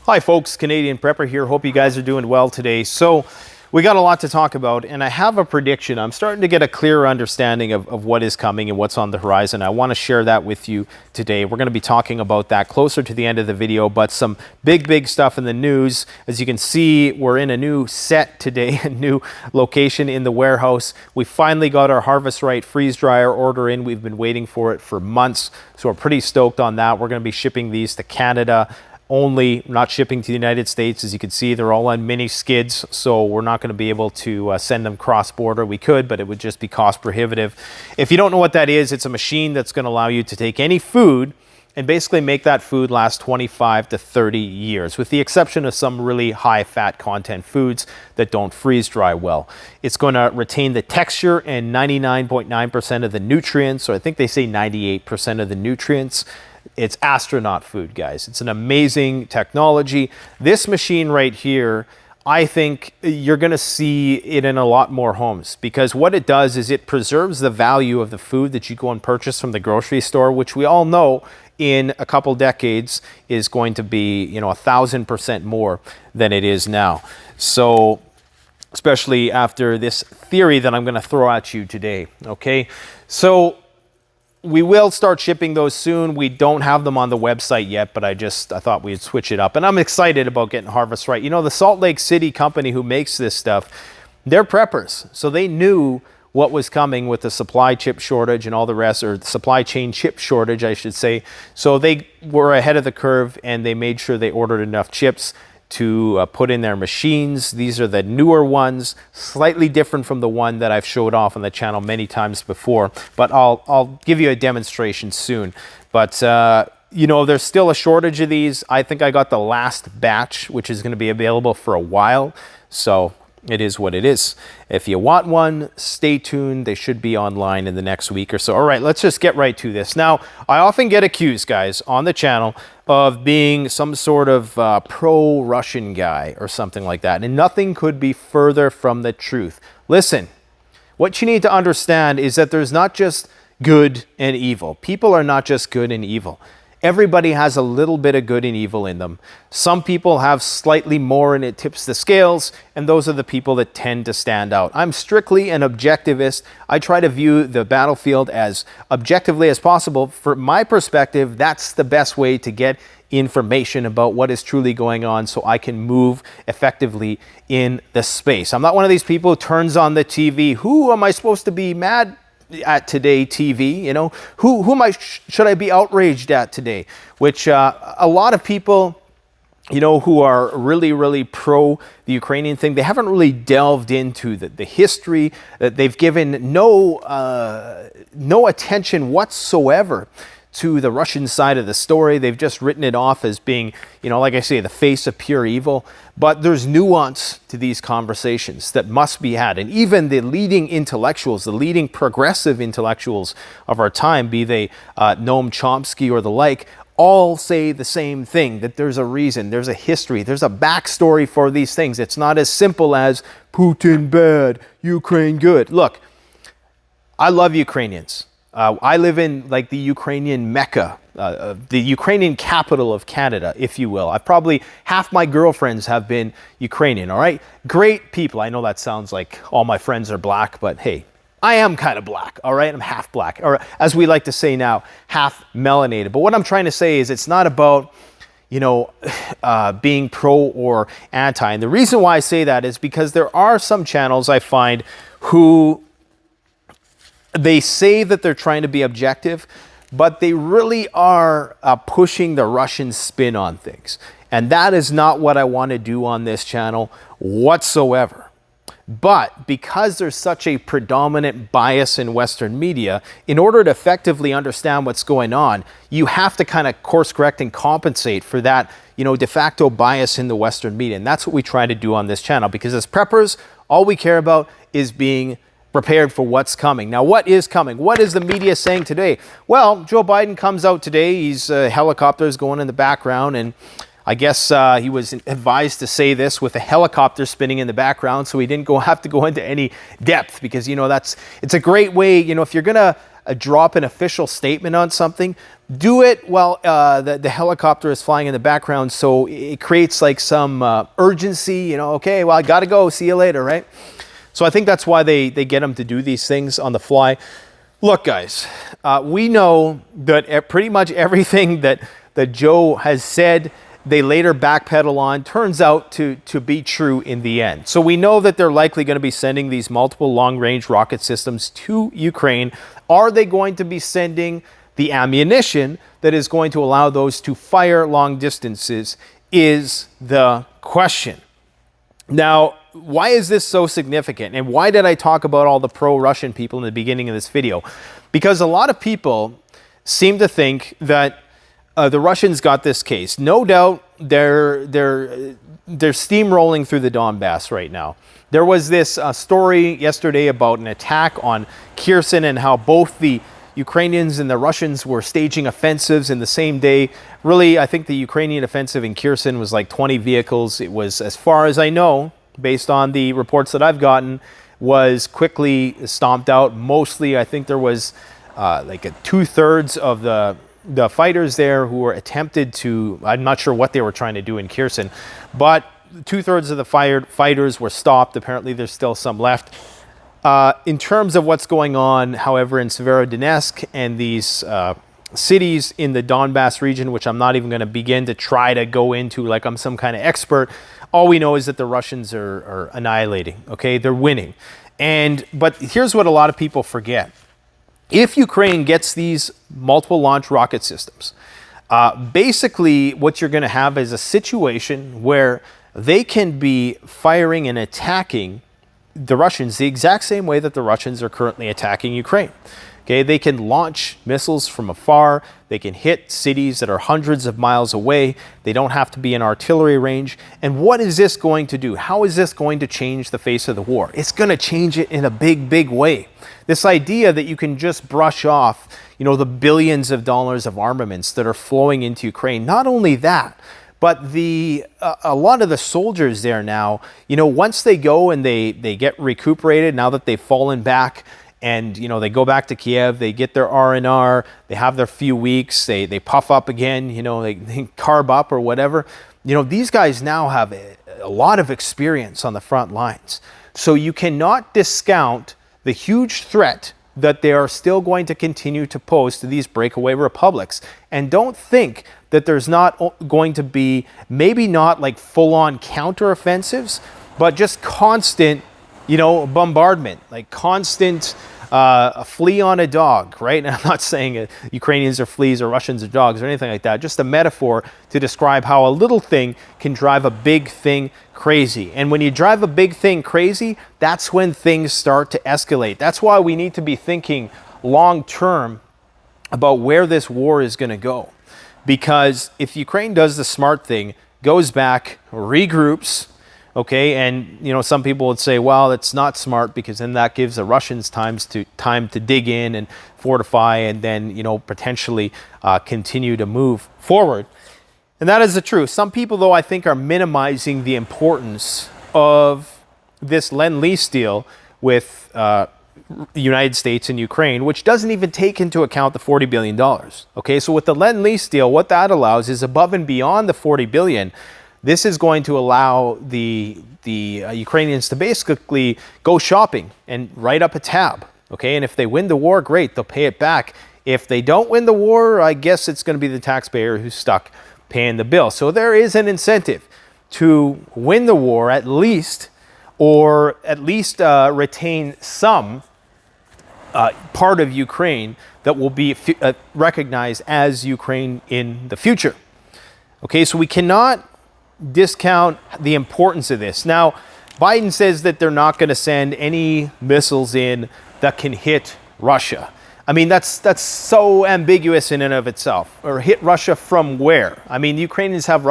Hi folks, Canadian Prepper here. Hope you guys are doing well today. So we got a lot to talk about, and I have a prediction. I'm starting to get a clearer understanding of what is coming and what's on the horizon. I want to share that with you today. We're going to be talking about that closer to the end of the video, but some big stuff in the news. As you can see, we're in a new set today, a new location in the warehouse. We finally got our Harvest Right freeze dryer order in. We've been waiting for it for months, so we're pretty stoked on that. We're going to be shipping these to Canada only, not shipping to the United States. As you can see, they're all on mini skids, so we're not going to be able to send them cross-border. We could, but it would just be cost prohibitive. If you don't know what that is, it's a machine that's going to allow you to take any food and basically make that food last 25 to 30 years, with the exception of some really high fat content foods that don't freeze dry well. It's going to retain the texture and 99.9% of the nutrients, or I think they say 98% of the nutrients. It's astronaut food, guys. It's an amazing technology. This machine right here, I think you're going to see it in a lot more homes, because what it does is it preserves the value of the food that you go and purchase from the grocery store, which we all know in a couple decades is going to be, 1,000% more than it is now. So especially after this theory that I'm going to throw at you today. Okay, so we will start shipping those soon. We don't have them on the website yet, but I thought we'd switch it up. And I'm excited about getting Harvest Right. The Salt Lake City company who makes this stuff, they're preppers. So they knew what was coming with the supply chip shortage and all the rest, or the supply chain chip shortage, I should say. So they were ahead of the curve, and they made sure they ordered enough chips to put in their machines. These are the newer ones, slightly different from the one that I've showed off on the channel many times before, but I'll give you a demonstration soon. But there's still a shortage of these. I think I got the last batch, which is going to be available for a while, so it is what it is. If you want one, stay tuned. They should be online in the next week or so. All right, let's just get right to this. Now, I often get accused, guys, on the channel of being some sort of pro-Russian guy or something like that, and nothing could be further from the truth. Listen, what you need to understand is that there's not just good and evil. People are not just good and evil. Everybody has a little bit of good and evil in them. Some people have slightly more and it tips the scales, and those are the people that tend to stand out. I'm strictly an objectivist. I try to view the battlefield as objectively as possible. From my perspective, that's the best way to get information about what is truly going on, so I can move effectively in the space. I'm not one of these people who turns on the TV. Who am I supposed to be mad at today, TV? Who should I be outraged at today? Which a lot of people, who are really pro the Ukrainian thing, they haven't really delved into the history. They've given no attention whatsoever to the Russian side of the story. They've just written it off as being, like I say, the face of pure evil. But there's nuance to these conversations that must be had. And even the leading intellectuals, the leading progressive intellectuals of our time, be they Noam Chomsky or the like, all say the same thing, that there's a reason, there's a history, there's a backstory for these things. It's not as simple as Putin bad, Ukraine good. Look, I love Ukrainians. I live in the Ukrainian Mecca, the Ukrainian capital of Canada, if you will. Probably half my girlfriends have been Ukrainian, all right? Great people. I know that sounds like all my friends are black, but hey, I am kind of black, all right? I'm half black, or as we like to say now, half melanated. But what I'm trying to say is it's not about being pro or anti. And the reason why I say that is because there are some channels I find who they say that they're trying to be objective, but they really are pushing the Russian spin on things. And that is not what I want to do on this channel whatsoever. But because there's such a predominant bias in Western media, in order to effectively understand what's going on, you have to kind of course correct and compensate for that, de facto bias in the Western media. And that's what we try to do on this channel, because as preppers, all we care about is being prepared for what's coming. Now, what is coming? What is the media saying today? Well, Joe Biden comes out today. He's helicopters going in the background, and I guess he was advised to say this with a helicopter spinning in the background, so he didn't have to go into any depth, because it's a great way. If you're gonna drop an official statement on something, do it while the helicopter is flying in the background, so it creates like some urgency, you know, okay, well, I gotta go, see you later, right? So I think that's why they get them to do these things on the fly. Look, guys, we know that pretty much everything that Joe has said, they later backpedal on, turns out to be true in the end. So we know that they're likely going to be sending these multiple long-range rocket systems to Ukraine. Are they going to be sending the ammunition that is going to allow those to fire long distances is the question. Now, why is this so significant? And why did I talk about all the pro-Russian people in the beginning of this video? Because a lot of people seem to think that the Russians got this case. No doubt they're steamrolling through the Donbass right now. There was this story yesterday about an attack on Kherson and how both the Ukrainians and the Russians were staging offensives in the same day. Really, I think the Ukrainian offensive in Kherson was like 20 vehicles. It was, as far as I know, based on the reports that I've gotten, was quickly stomped out. Mostly, I think there was like a 2/3 of the fighters there who were attempted to, I'm not sure what they were trying to do in Kherson, but 2/3 of the fighters were stopped. Apparently there's still some left. In terms of what's going on, however, in Sivera, Dynesk and these cities in the Donbass region, which I'm not even going to begin to try to go into like I'm some kind of expert, all we know is that the Russians are annihilating, okay? They're winning. But here's what a lot of people forget. If Ukraine gets these multiple launch rocket systems, basically what you're going to have is a situation where they can be firing and attacking the Russians the exact same way that the Russians are currently attacking Ukraine. Okay, they can launch missiles from afar. They can hit cities that are hundreds of miles away. They don't have to be in artillery range. And what is this going to do? How is this going to change the face of the war? It's going to change it in a big, big way. This idea that you can just brush off, you know, the billions of dollars of armaments that are flowing into Ukraine. Not only that, but a lot of the soldiers there now, you know, once they go and they get recuperated, now that they've fallen back, and, you know, they go back to Kiev, they get their R&R, they have their few weeks, they puff up again, you know, they carb up or whatever. You know, these guys now have a lot of experience on the front lines. So you cannot discount the huge threat that they are still going to continue to pose to these breakaway republics. And don't think that there's not going to be, maybe not like full-on counteroffensives, but just constant, you know, bombardment, like constant a flea on a dog, right? And I'm not saying Ukrainians are fleas or Russians are dogs or anything like that. Just a metaphor to describe how a little thing can drive a big thing crazy. And when you drive a big thing crazy, that's when things start to escalate. That's why we need to be thinking long term about where this war is going to go. Because if Ukraine does the smart thing, goes back, regroups, okay, and, you know, some people would say, well, it's not smart because then that gives the Russians time to dig in and fortify and then, you know, potentially continue to move forward. And that is the truth. Some people, though, I think are minimizing the importance of this Lend-Lease deal with the United States and Ukraine, which doesn't even take into account the $40 billion. Okay, so with the Lend-Lease deal, what that allows is above and beyond the $40 billion. This is going to allow the Ukrainians to basically go shopping and write up a tab, okay? And if they win the war, great, they'll pay it back. If they don't win the war, I guess it's going to be the taxpayer who's stuck paying the bill. So there is an incentive to win the war at least, or at least retain some part of Ukraine that will be recognized as Ukraine in the future. Okay, so we cannot discount the importance of this. Now, Biden says that they're not going to send any missiles in that can hit Russia. I mean, that's so ambiguous in and of itself. Or hit Russia from where? I mean, the Ukrainians have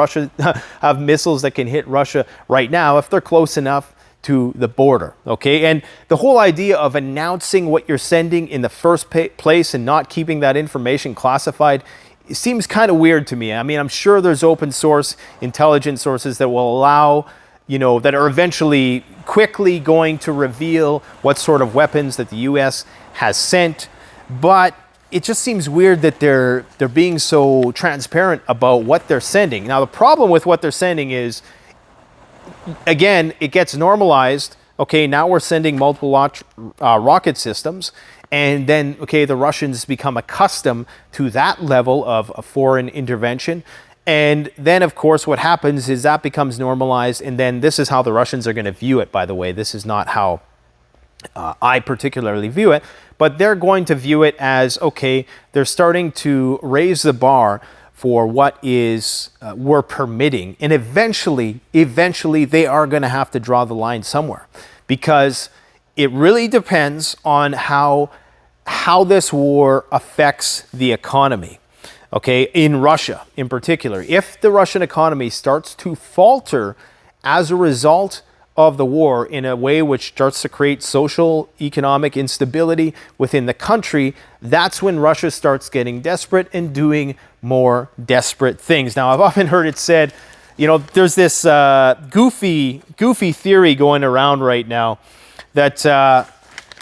missiles that can hit Russia right now if they're close enough to the border, okay? And the whole idea of announcing what you're sending in the first place and not keeping that information classified, it seems kind of weird to me. I mean, I'm sure there's open source intelligence sources that will allow, you know, that are eventually quickly going to reveal what sort of weapons that the U.S. has sent. but it just seems weird that they're being so transparent about what they're sending. Now, the problem with what they're sending is, again, it gets normalized. Okay, now we're sending multiple rocket systems, and then, okay, the Russians become accustomed to that level of a foreign intervention. And then, of course, what happens is that becomes normalized, and then this is how the Russians are going to view it, by the way. This is not how I particularly view it, but they're going to view it as, okay, they're starting to raise the bar for what is we're permitting. And eventually they are going to have to draw the line somewhere, because it really depends on how this war affects the economy. Okay, in Russia in particular. If the Russian economy starts to falter as a result of the war in a way which starts to create social, economic instability within the country, that's when Russia starts getting desperate and doing more desperate things. Now, I've often heard it said, you know, there's this goofy theory going around right now that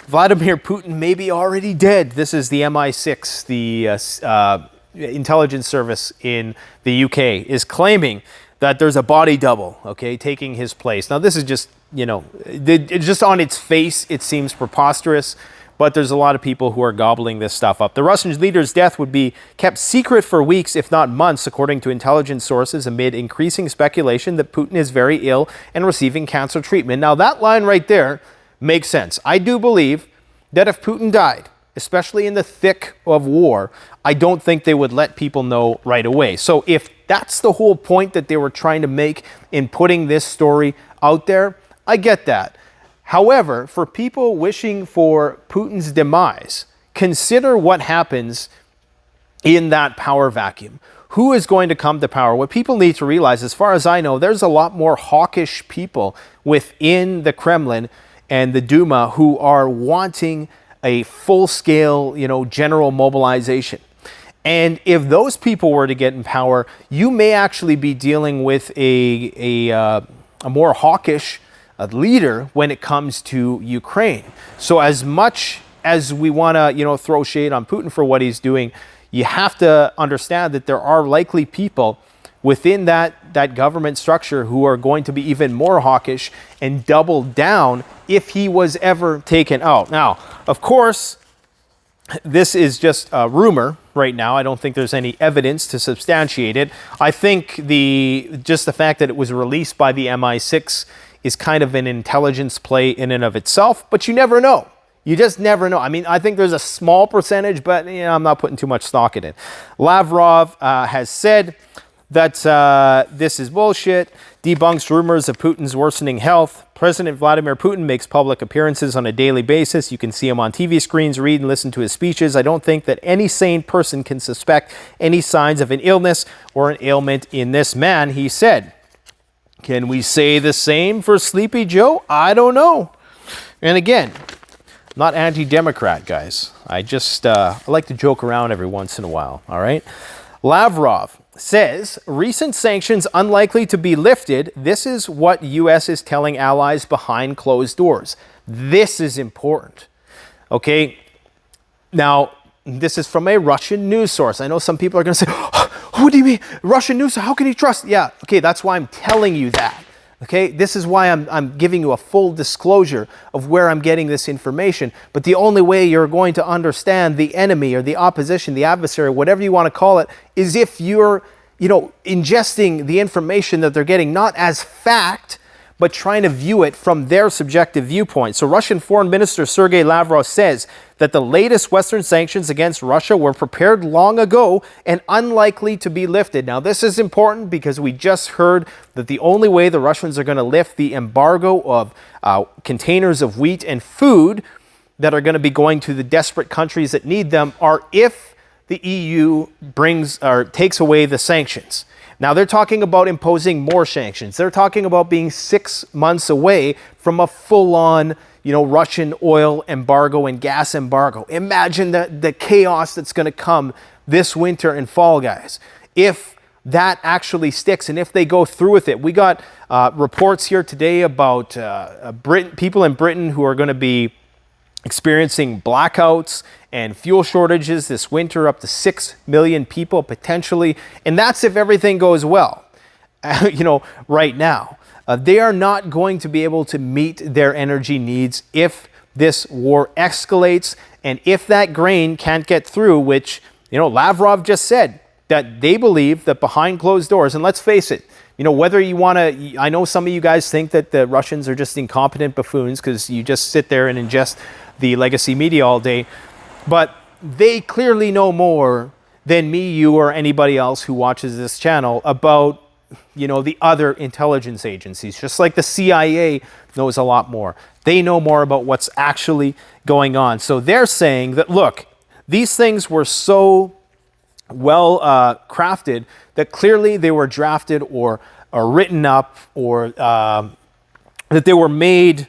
Vladimir Putin may be already dead. This is the MI6, the intelligence service in the UK, is claiming that there's a body double, okay, taking his place. Now, this is just, you know, just on its face, it seems preposterous, but there's a lot of people who are gobbling this stuff up. The Russian leader's death would be kept secret for weeks, if not months, according to intelligence sources, amid increasing speculation that Putin is very ill and receiving cancer treatment. Now, that line right there makes sense. I do believe that if Putin died, especially in the thick of war, I don't think they would let people know right away. So if that's the whole point that they were trying to make in putting this story out there, I get that. However, for people wishing for Putin's demise, consider what happens in that power vacuum. Who is going to come to power? What people need to realize, as far as I know, there's a lot more hawkish people within the Kremlin and the Duma who are wanting a full-scale, you know, general mobilization. And if those people were to get in power, you may actually be dealing with a more hawkish leader when it comes to Ukraine. So as much as we want to, you know, throw shade on Putin for what he's doing, you have to understand that there are likely people within that government structure who are going to be even more hawkish and double down if he was ever taken out. Now, of course, this is just a rumor right now. I don't think there's any evidence to substantiate it. I think just the fact that it was released by the MI6 is kind of an intelligence play in and of itself, but you never know. You just never know. I mean, I think there's a small percentage, but you know, I'm not putting too much stock in it. Lavrov has said that this is bullshit, debunks rumors of Putin's worsening health. President Vladimir Putin makes public appearances on a daily basis. You can see him on TV screens, read and listen to his speeches. I don't think that any sane person can suspect any signs of an illness or an ailment in this man, he said. Can we say the same for Sleepy Joe? I don't know. And again, not anti-Democrat, guys. I like to joke around every once in a while, all right? Lavrov says, recent sanctions unlikely to be lifted. This is what U.S. is telling allies behind closed doors. This is important. Okay? Now, this is from a Russian news source. I know some people are going to say, oh, what do you mean? Russian news? How can you trust? Yeah, okay, that's why I'm telling you that. Okay, this is why I'm giving you a full disclosure of where I'm getting this information. But the only way you're going to understand the enemy or the opposition, the adversary, whatever you want to call it, is if you're, you know, ingesting the information that they're getting, not as fact, but trying to view it from their subjective viewpoint. So Russian Foreign Minister Sergei Lavrov says that the latest Western sanctions against Russia were prepared long ago and unlikely to be lifted. Now, this is important because we just heard that the only way the Russians are going to lift the embargo of containers of wheat and food that are going to be going to the desperate countries that need them are if the EU takes away the sanctions. Now, they're talking about imposing more sanctions. They're talking about being 6 months away from a full-on, you know, Russian oil embargo and gas embargo. Imagine the chaos that's going to come this winter and fall, guys. If that actually sticks and if they go through with it. We got reports here today about people in Britain who are going to be experiencing blackouts and fuel shortages this winter, up to 6 million people potentially. And that's if everything goes well, right now. They are not going to be able to meet their energy needs if this war escalates and if that grain can't get through, which, Lavrov just said that they believe that behind closed doors, and let's face it, whether you want to, I know some of you guys think that the Russians are just incompetent buffoons because you just sit there and ingest the legacy media all day, but they clearly know more than me, you, or anybody else who watches this channel about, the other intelligence agencies. Just like the CIA knows a lot more. They know more about what's actually going on. So they're saying that, look, these things were so well crafted that clearly they were drafted or written up or that they were made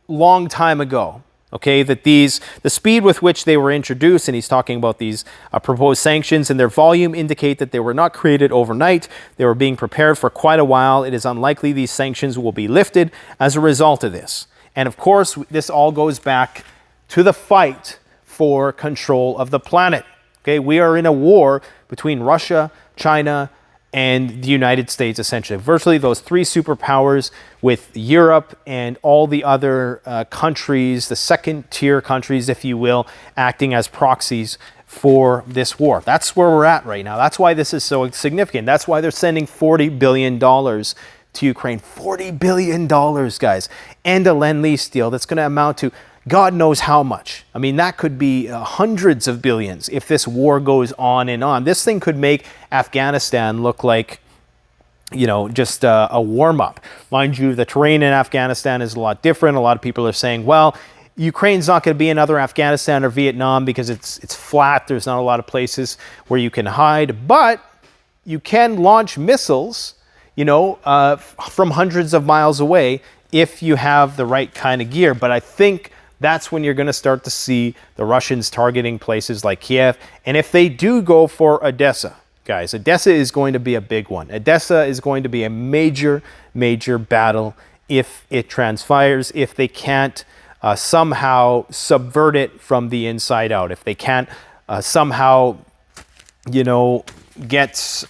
long time ago. Okay, that the speed with which they were introduced, and he's talking about these proposed sanctions, and their volume indicate that they were not created overnight. They were being prepared for quite a while. It is unlikely these sanctions will be lifted as a result of this. And of course, this all goes back to the fight for control of the planet. Okay, we are in a war between Russia, China, and the United States, essentially. Virtually those three superpowers, with Europe and all the other countries, the second-tier countries, if you will, acting as proxies for this war. That's where we're at right now. That's why this is so significant. That's why they're sending $40 billion to Ukraine. $40 billion, guys. And a Lend-Lease deal that's going to amount to God knows how much. I mean, that could be hundreds of billions if this war goes on and on. This thing could make Afghanistan look like, just a warm-up. Mind you, the terrain in Afghanistan is a lot different. A lot of people are saying, well, Ukraine's not going to be another Afghanistan or Vietnam because it's flat. There's not a lot of places where you can hide. But you can launch missiles, from hundreds of miles away if you have the right kind of gear. But I think that's when you're going to start to see the Russians targeting places like Kiev. And if they do go for Odessa, guys, Odessa is going to be a big one. Odessa is going to be a major, major battle if it transpires, if they can't somehow subvert it from the inside out, if they can't somehow, gets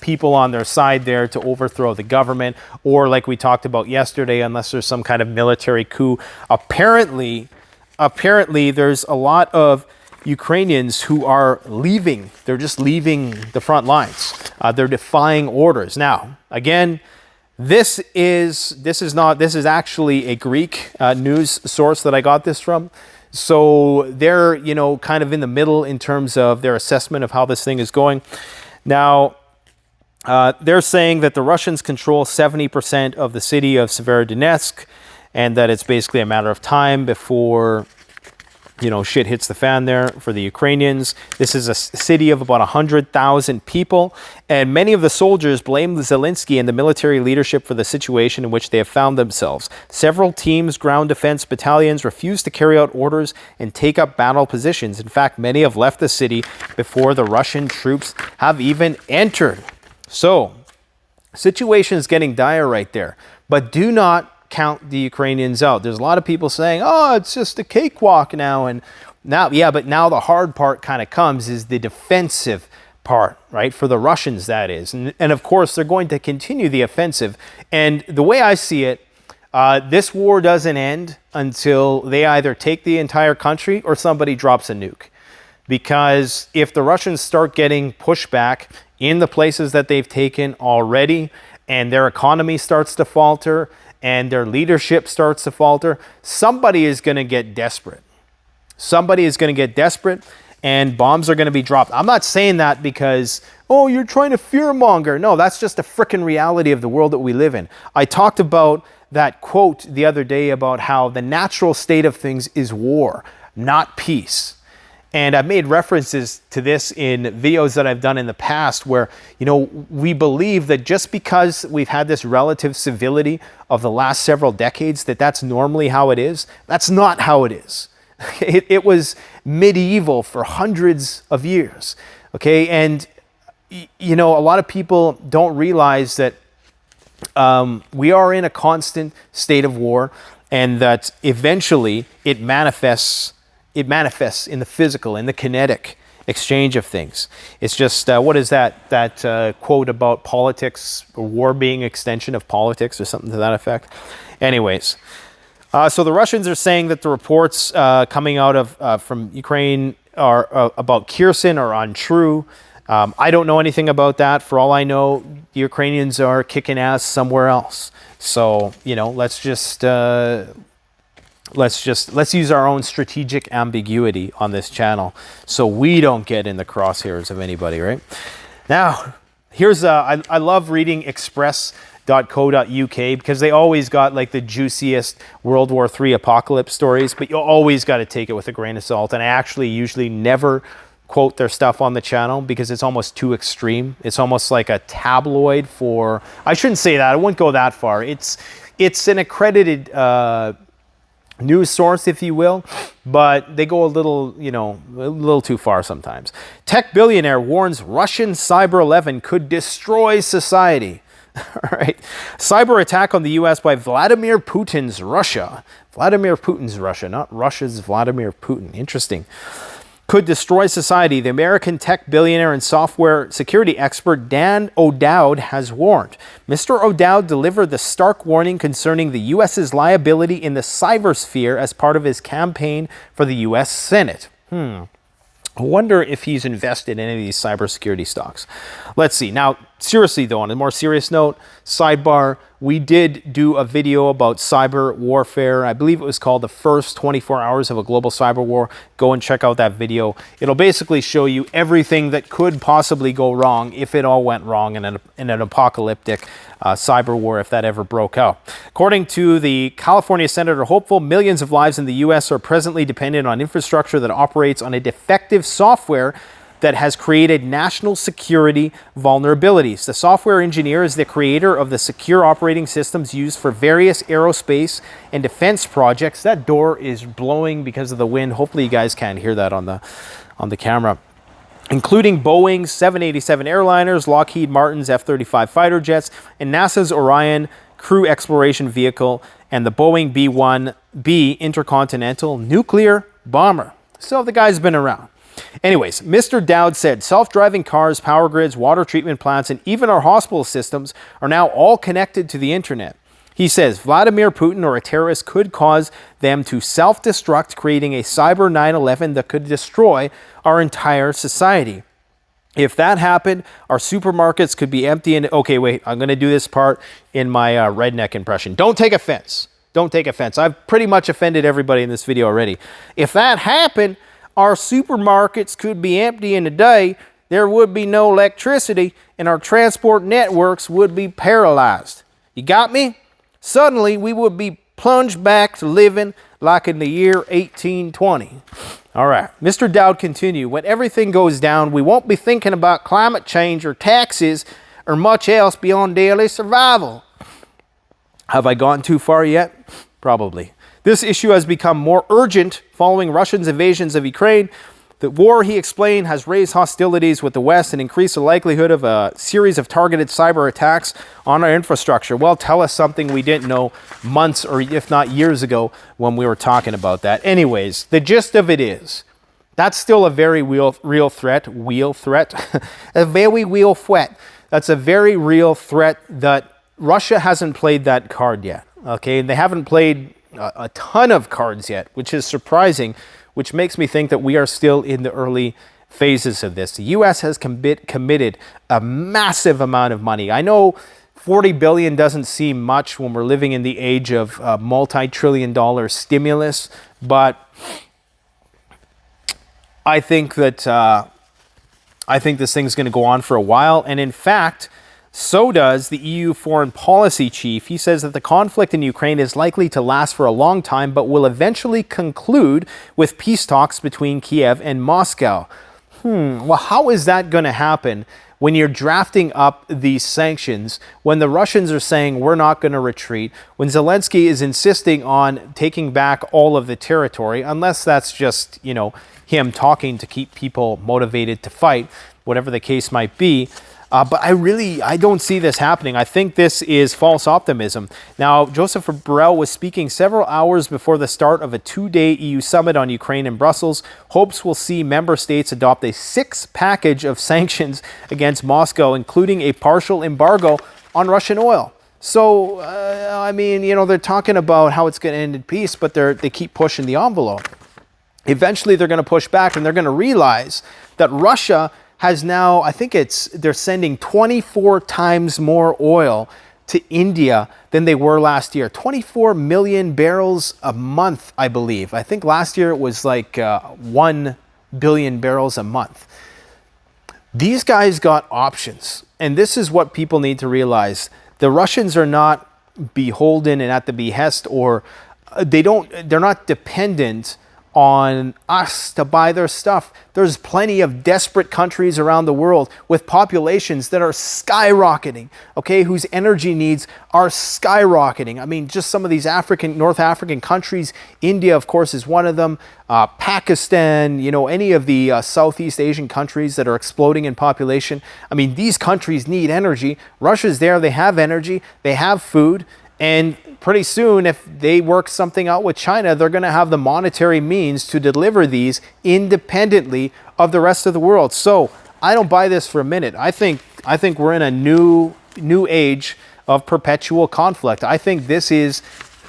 people on their side there to overthrow the government, or like we talked about yesterday, unless there's some kind of military coup. Apparently there's a lot of Ukrainians who are leaving. They're just leaving the front lines. They're defying orders. Now, again, this is actually a Greek news source that I got this from. So they're, kind of in the middle in terms of their assessment of how this thing is going. Now, they're saying that the Russians control 70% of the city of Sivera, Dynesk, and that it's basically a matter of time before, shit hits the fan there for the Ukrainians. This is a city of about 100,000 people, and many of the soldiers blame Zelensky and the military leadership for the situation in which they have found themselves. Several teams, ground defense battalions, refuse to carry out orders and take up battle positions. In fact, many have left the city before the Russian troops have even entered. So, situation is getting dire right there, but do not count the Ukrainians out. There's a lot of people saying, oh, it's just a cakewalk now. And now, but now the hard part kind of comes is the defensive part, right? For the Russians, that is. And of course, they're going to continue the offensive. And the way I see it, this war doesn't end until they either take the entire country or somebody drops a nuke. Because if the Russians start getting pushback in the places that they've taken already, and their economy starts to falter, and their leadership starts to falter, somebody is going to get desperate. Somebody is going to get desperate, and bombs are going to be dropped. I'm not saying that because, oh, you're trying to fearmonger. No, that's just a frickin' reality of the world that we live in. I talked about that quote the other day about how the natural state of things is war, not peace. And I've made references to this in videos that I've done in the past where, we believe that just because we've had this relative civility of the last several decades, that's normally how it is. That's not how it is. It was medieval for hundreds of years. Okay. And, a lot of people don't realize that we are in a constant state of war. and that eventually it manifests in the physical, in the kinetic exchange of things. It's just, what is that quote about politics, or war being extension of politics, or something to that effect? Anyways, so the Russians are saying that the reports coming out of from Ukraine are about Kherson are untrue. I don't know anything about that. For all I know, the Ukrainians are kicking ass somewhere else. So, you know, let's use our own strategic ambiguity on this channel so we don't get in the crosshairs of anybody, right? Now, here's I love reading express.co.uk because they always got like the juiciest World War III apocalypse stories, but you always got to take it with a grain of salt. And I actually usually never quote their stuff on the channel because it's almost too extreme. It's almost like a tabloid for, I shouldn't say that, I wouldn't go that far. It's an accredited news source, if you will, but they go a little too far sometimes. Tech billionaire warns Russian Cyber 11 could destroy society. All right. Cyber attack on the U.S. by Vladimir Putin's Russia. Vladimir Putin's Russia, not Russia's Vladimir Putin. Interesting. Could destroy society. The American tech billionaire and software security expert Dan O'Dowd has warned. Mr. O'Dowd delivered the stark warning concerning the U.S.'s liability in the cybersphere as part of his campaign for the U.S. Senate. I wonder if he's invested in any of these cybersecurity stocks. Let's see. Now, seriously though, on a more serious note, sidebar, we did do a video about cyber warfare. I believe it was called The First 24 Hours of a Global Cyber War. Go and check out that video. It'll basically show you everything that could possibly go wrong if it all went wrong in an apocalyptic cyber war, if that ever broke out. According to the California Senator Hopeful, millions of lives in the U.S. are presently dependent on infrastructure that operates on a defective software that has created national security vulnerabilities. The software engineer is the creator of the secure operating systems used for various aerospace and defense projects. That door is blowing because of the wind. Hopefully you guys can't hear that on the camera. Including Boeing's 787 airliners, Lockheed Martin's F-35 fighter jets, and NASA's Orion crew exploration vehicle, and the Boeing B-1B intercontinental nuclear bomber. So the guy's been around. Anyways, Mr. Dowd said self-driving cars, power grids, water treatment plants, and even our hospital systems are now all connected to the internet. He says Vladimir Putin or a terrorist could cause them to self-destruct, creating a cyber 9/11 that could destroy our entire society. If that happened, our supermarkets could be empty. And okay, wait, I'm going to do this part in my redneck impression. Don't take offense. Don't take offense. I've pretty much offended everybody in this video already. If that happened, our supermarkets could be empty in a day, there would be no electricity, and our transport networks would be paralyzed. You got me? Suddenly, we would be plunged back to living like in the year 1820. All right. Mr. Dowd continued, when everything goes down, we won't be thinking about climate change or taxes or much else beyond daily survival. Have I gone too far yet? Probably. This issue has become more urgent following Russia's invasions of Ukraine. The war, he explained, has raised hostilities with the West and increased the likelihood of a series of targeted cyber attacks on our infrastructure. Well, tell us something we didn't know months or if not years ago when we were talking about that. Anyways, the gist of it is, that's still a very real threat. A very real threat. That's a very real threat that Russia hasn't played that card yet. Okay, they haven't played a ton of cards yet, which is surprising, which makes me think that we are still in the early phases of this. The U.S. has committed a massive amount of money. I know $40 billion doesn't seem much when we're living in the age of multi-trillion-dollar stimulus, but I think that this thing's going to go on for a while, and in fact, so does the EU foreign policy chief. He says that the conflict in Ukraine is likely to last for a long time, but will eventually conclude with peace talks between Kiev and Moscow. Well, how is that going to happen when you're drafting up these sanctions, when the Russians are saying we're not going to retreat, when Zelensky is insisting on taking back all of the territory, unless that's just, him talking to keep people motivated to fight, whatever the case might be. But I don't see this happening. I think this is false optimism. Now, Joseph Borrell was speaking several hours before the start of a 2-day EU summit on Ukraine in Brussels. Hopes will see member states adopt a 6th package of sanctions against Moscow, including a partial embargo on Russian oil. So, I mean, you know, they're talking about how it's going to end in peace, but they keep pushing the envelope. Eventually, they're going to push back, and they're going to realize that Russia has now, I think they're sending 24 times more oil to India than they were last year. 24 million barrels a month, I believe. I think last year it was like 1 billion barrels a month. These guys got options, and this is what people need to realize. The Russians are not beholden and at the behest, or they're not dependent on us to buy their stuff. There's plenty of desperate countries around the world with populations that are skyrocketing, okay, whose energy needs are skyrocketing. I mean, just some of these North African countries, India, of course, is one of them, Pakistan, you know, any of the Southeast Asian countries that are exploding in population. I mean, these countries need energy. Russia's there, they have energy, they have food, and pretty soon, if they work something out with China, they're going to have the monetary means to deliver these independently of the rest of the world. So I don't buy this for a minute. I think we're in a new age of perpetual conflict. I think this is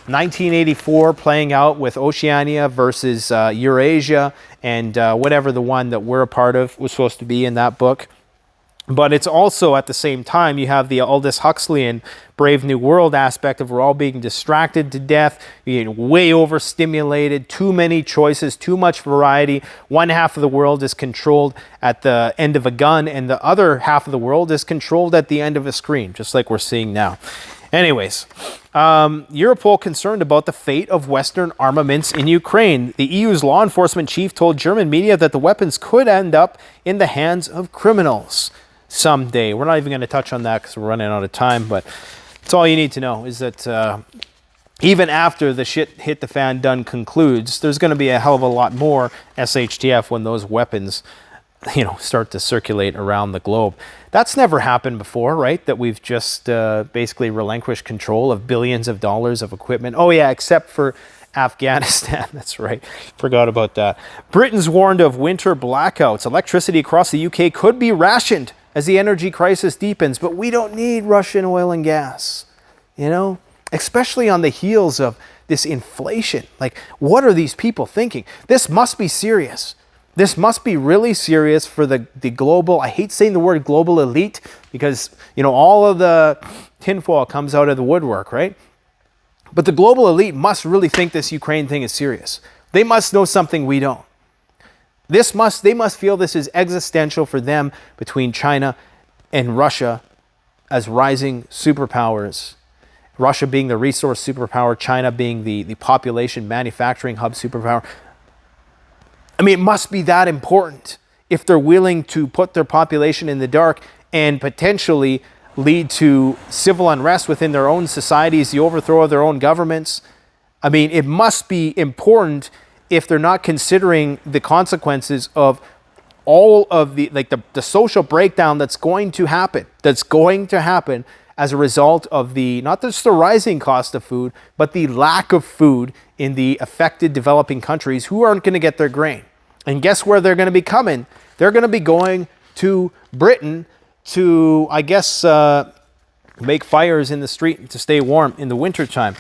1984 playing out with Oceania versus Eurasia and whatever the one that we're a part of was supposed to be in that book. But it's also, at the same time, you have the Aldous Huxleyan Brave New World aspect of we're all being distracted to death, being way overstimulated, too many choices, too much variety. One half of the world is controlled at the end of a gun, and the other half of the world is controlled at the end of a screen, just like we're seeing now. Anyways, Europol concerned about the fate of Western armaments in Ukraine. The EU's law enforcement chief told German media that the weapons could end up in the hands of criminals someday. We're not even going to touch on that because we're running out of time, but it's all you need to know is that even after the shit hit the fan done concludes, there's going to be a hell of a lot more SHTF when those weapons, you know, start to circulate around the globe. That's never happened before, right? That we've just basically relinquished control of billions of dollars of equipment. Oh yeah, except for Afghanistan. That's right. Forgot about that. Britain's warned of winter blackouts. Electricity across the UK could be rationed as the energy crisis deepens, but we don't need Russian oil and gas, you know, especially on the heels of this inflation. Like, what are these people thinking? This must be serious. This must be really serious for the global, I hate saying the word global elite because, you know, all of the tinfoil comes out of the woodwork, right? But the global elite must really think this Ukraine thing is serious. They must know something we don't. They must feel this is existential for them between China and Russia as rising superpowers. Russia being the resource superpower, China being the population manufacturing hub superpower. I mean, it must be that important if they're willing to put their population in the dark and potentially lead to civil unrest within their own societies, the overthrow of their own governments. I mean, it must be important if they're not considering the consequences of all of the social breakdown that's going to happen as a result of not just the rising cost of food, but the lack of food in the affected developing countries who aren't going to get their grain. And guess where they're going to be coming? They're going to be going to Britain to, I guess, make fires in the street to stay warm in the wintertime.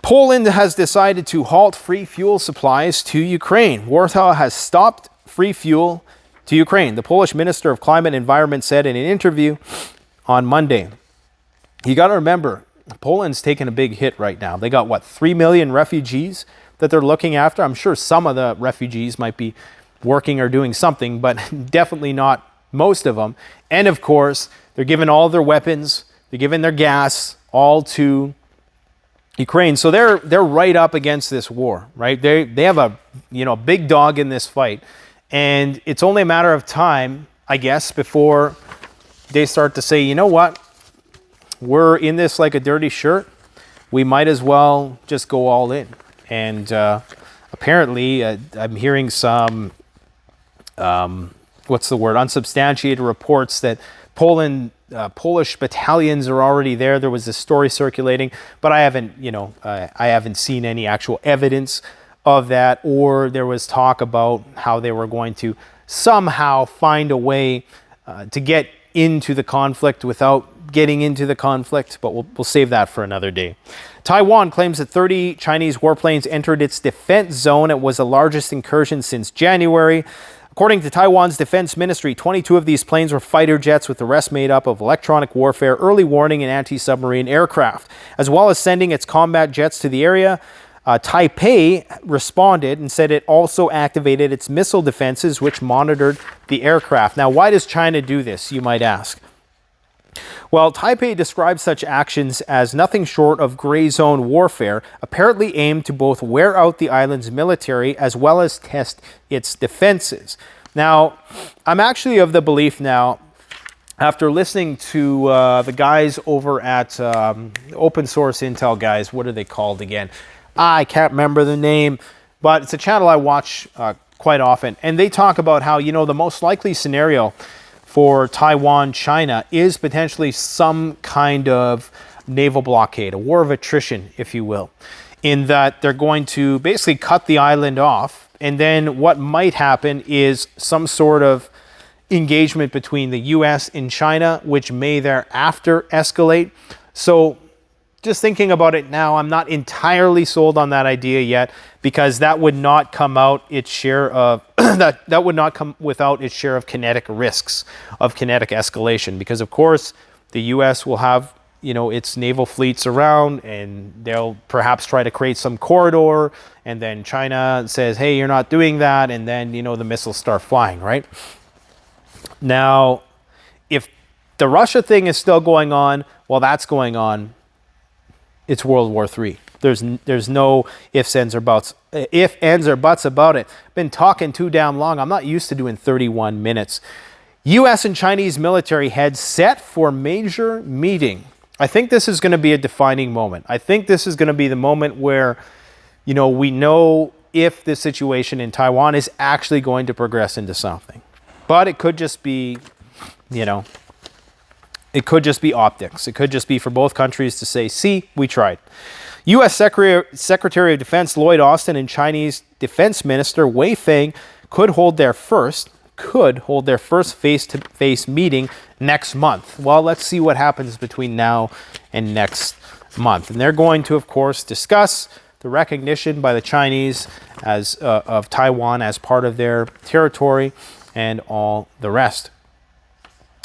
Poland has decided to halt free fuel supplies to Ukraine. Warsaw has stopped free fuel to Ukraine. The Polish Minister of Climate and Environment said in an interview on Monday. You got to remember, Poland's taking a big hit right now. They got, 3 million refugees that they're looking after. I'm sure some of the refugees might be working or doing something, but definitely not most of them. And of course, they're giving all their weapons, they're giving their gas all to Ukraine. So they're right up against this war, right? They have a big dog in this fight, and it's only a matter of time, I guess, before they start to say, you know what, we're in this like a dirty shirt. We might as well just go all in. And apparently, I'm hearing some unsubstantiated reports that Polish battalions are already there. There was this story circulating, but I haven't seen any actual evidence of that, or there was talk about how they were going to somehow find a way to get into the conflict without getting into the conflict, but we'll save that for another day. Taiwan claims that 30 Chinese warplanes entered its defense zone. It was the largest incursion since January. According to Taiwan's defense ministry, 22 of these planes were fighter jets, with the rest made up of electronic warfare, early warning, and anti-submarine aircraft. As well as sending its combat jets to the area, Taipei responded and said it also activated its missile defenses, which monitored the aircraft. Now, why does China do this, you might ask? Well, Taipei describes such actions as nothing short of gray zone warfare, apparently aimed to both wear out the island's military as well as test its defenses. Now, I'm actually of the belief now, after listening to the guys over at Open Source Intel guys, what are they called again? I can't remember the name, but it's a channel I watch quite often. And they talk about how, the most likely scenario for Taiwan, China, is potentially some kind of naval blockade, a war of attrition, if you will, in that they're going to basically cut the island off. And then what might happen is some sort of engagement between the US and China, which may thereafter escalate. So just thinking about it now, I'm not entirely sold on that idea yet, because that would not come out its share of that would not come without its share of kinetic risks, of kinetic escalation, because of course the US will have its naval fleets around, and they'll perhaps try to create some corridor, and then China says, hey, you're not doing that, and then the missiles start flying, right? Now, if the Russia thing is still going on, while that's going on, it's World War III. There's no ifs, ands, or buts about it. Been talking too damn long. I'm not used to doing 31 minutes. U.S. and Chinese military heads set for major meeting. I think this is going to be a defining moment. I think this is going to be the moment where, we know if the situation in Taiwan is actually going to progress into something. But it could just be, it could just be optics. It could just be for both countries to say, see, we tried. U.S. Secretary of Defense Lloyd Austin and Chinese Defense Minister Wei Feng could hold their first face-to-face meeting next month. Well, let's see what happens between now and next month. And they're going to, of course, discuss the recognition by the Chinese of Taiwan as part of their territory and all the rest.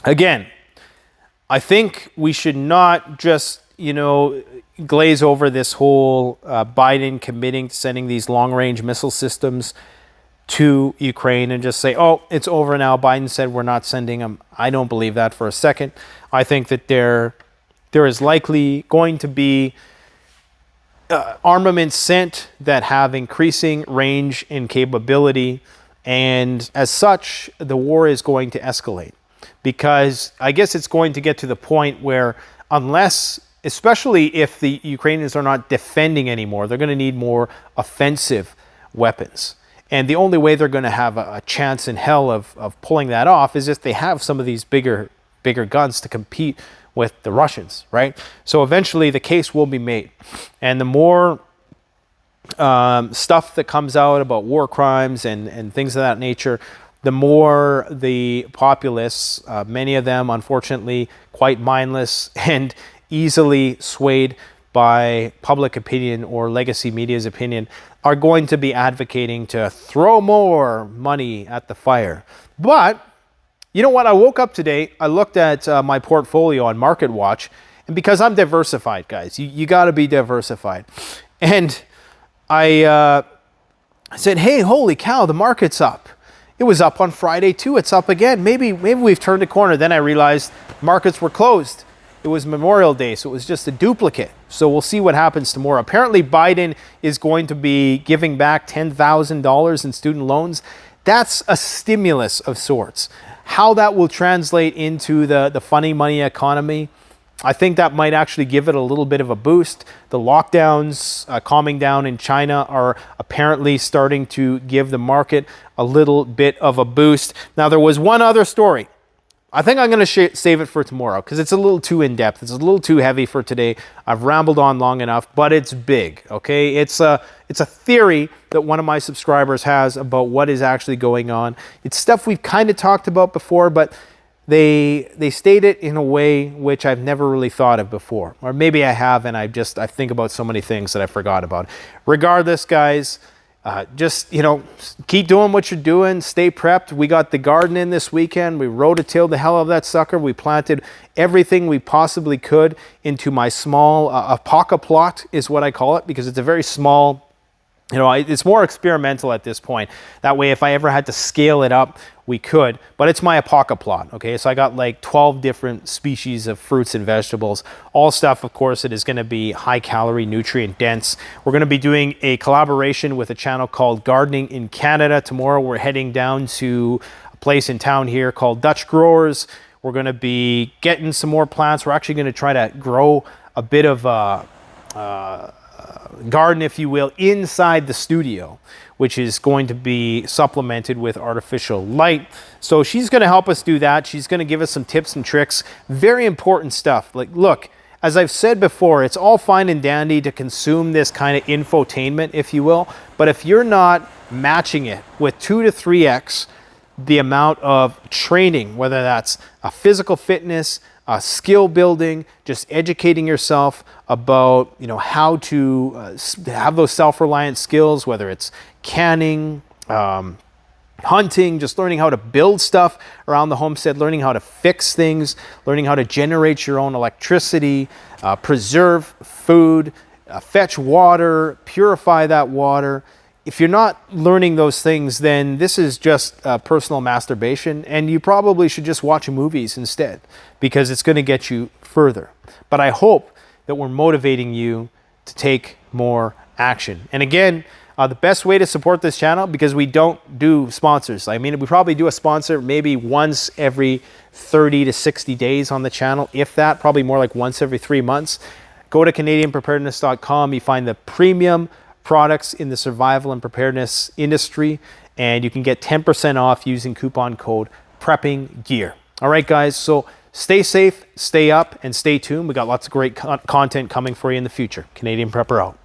Again, I think we should not just, glaze over this whole Biden committing to sending these long-range missile systems to Ukraine and just say, oh, it's over now. Biden said we're not sending them. I don't believe that for a second. I think that there is likely going to be armaments sent that have increasing range and capability, and as such, the war is going to escalate. Because I guess it's going to get to the point where, especially if the Ukrainians are not defending anymore, they're going to need more offensive weapons. And the only way they're going to have a chance in hell of pulling that off is if they have some of these bigger guns to compete with the Russians, right? So eventually the case will be made. And the more stuff that comes out about war crimes and things of that nature, the more the populace, many of them unfortunately quite mindless and easily swayed by public opinion or legacy media's opinion, are going to be advocating to throw more money at the fire. But you know what? I woke up today, I looked at my portfolio on MarketWatch, and because I'm diversified, guys, you got to be diversified. And I said, hey, holy cow, the market's up. It was up on Friday too. It's up again. Maybe we've turned a corner. Then I realized markets were closed. It was Memorial Day, so it was just a duplicate. So we'll see what happens tomorrow. Apparently, Biden is going to be giving back $10,000 in student loans. That's a stimulus of sorts. How that will translate into the funny money economy, I think that might actually give it a little bit of a boost. The lockdowns calming down in China are apparently starting to give the market a little bit of a boost. Now, there was one other story I think I'm going to save it for tomorrow because it's a little too in-depth. It's a little too heavy for today. I've rambled on long enough, but it's big, okay? It's a theory that one of my subscribers has about what is actually going on. It's stuff we've kind of talked about before, but they state it in a way which I've never really thought of before. Or maybe I have, and I think about so many things that I forgot about. Regardless, guys, just, keep doing what you're doing. Stay prepped. We got the garden in this weekend. We rototilled the hell out of that sucker. We planted everything we possibly could into my small apoca plot is what I call it, because it's a very small, it's more experimental at this point. That way, if I ever had to scale it up, we could. But it's my apoca plot, okay? So I got like 12 different species of fruits and vegetables. All stuff, of course, it is going to be high calorie, nutrient dense. We're going to be doing a collaboration with a channel called Gardening in Canada. Tomorrow, we're heading down to a place in town here called Dutch Growers. We're going to be getting some more plants. We're actually going to try to grow a bit of garden, if you will, inside the studio, which is going to be supplemented with artificial light. So she's going to help us do that. She's going to give us some tips and tricks. Very important stuff. Like, look, as I've said before, it's all fine and dandy to consume this kind of infotainment, if you will. But if you're not matching it with 2 to 3x the amount of training, whether that's a physical fitness, skill building, just educating yourself about how to have those self-reliant skills, whether it's canning, hunting, just learning how to build stuff around the homestead, learning how to fix things, learning how to generate your own electricity, preserve food, fetch water, purify that water. If you're not learning those things, then this is just personal masturbation, and you probably should just watch movies instead, because it's going to get you further. But I hope that we're motivating you to take more action. And again, the best way to support this channel, because we don't do sponsors. I mean, we probably do a sponsor maybe once every 30 to 60 days on the channel, if that, probably more like once every 3 months. Go to CanadianPreparedness.com. You find the premium products in the survival and preparedness industry, and you can get 10% off using coupon code PREPPINGGEAR. All right, guys, so stay safe, stay up, and stay tuned. We got lots of great content coming for you in the future. Canadian Prepper out.